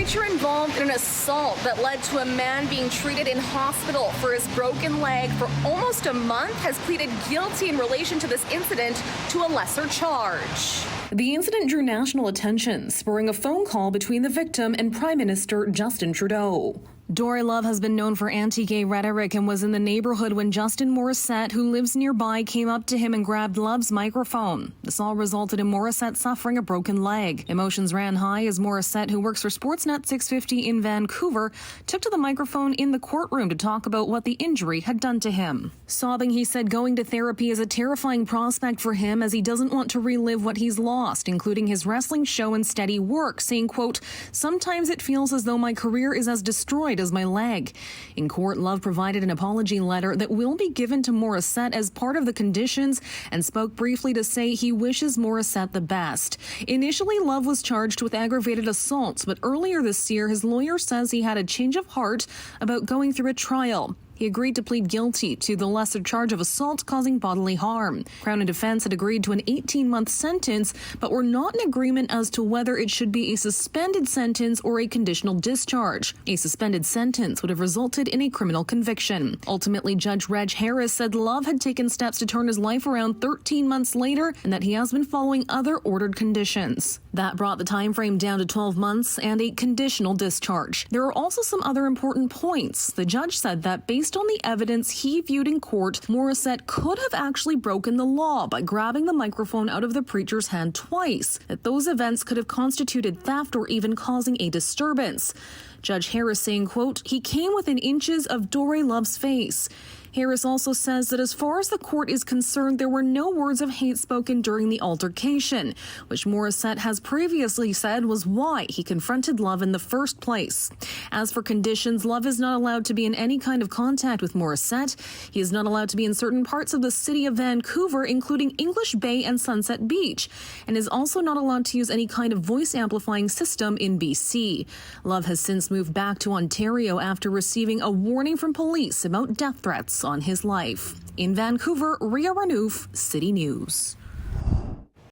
preacher involved in an assault that led to a man being treated in hospital for his broken leg for almost a month has pleaded guilty in relation to this incident to a lesser charge. The incident drew national attention, spurring a phone call between the victim and Prime Minister Justin Trudeau. Dory Love has been known for anti-gay rhetoric and was in the neighborhood when Justin Morissette, who lives nearby, came up to him and grabbed Love's microphone. This all resulted in Morissette suffering a broken leg. Emotions ran high as Morissette, who works for Sportsnet 650 in Vancouver, took to the microphone in the courtroom to talk about what the injury had done to him. Sobbing, he said going to therapy is a terrifying prospect for him as he doesn't want to relive what he's lost, including his wrestling show and steady work, saying, quote, "Sometimes it feels as though my career is as destroyed as my leg." In court, Love provided an apology letter that will be given to Morissette as part of the conditions and spoke briefly to say he wishes Morissette the best. Initially, Love was charged with aggravated assault, but earlier this year, his lawyer says he had a change of heart about going through a trial. He agreed to plead guilty to the lesser charge of assault causing bodily harm. Crown and defense had agreed to an 18-month sentence, but were not in agreement as to whether it should be a suspended sentence or a conditional discharge. A suspended sentence would have resulted in a criminal conviction. Ultimately, Judge Reg Harris said Love had taken steps to turn his life around 13 months later and that he has been following other ordered conditions. That brought the time frame down to 12 months and a conditional discharge. There are also some other important points. The judge said that based on the evidence he viewed in court, Morissette could have actually broken the law by grabbing the microphone out of the preacher's hand twice, that those events could have constituted theft or even causing a disturbance. Judge Harris saying, quote, "He came within inches of Dory Love's face." Harris also says that as far as the court is concerned, there were no words of hate spoken during the altercation, which Morissette has previously said was why he confronted Love in the first place. As for conditions, Love is not allowed to be in any kind of contact with Morissette. He is not allowed to be in certain parts of the city of Vancouver, including English Bay and Sunset Beach, and is also not allowed to use any kind of voice amplifying system in BC. Love has since moved back to Ontario after receiving a warning from police about death threats on his life. In Vancouver, Ria Renouf, City News.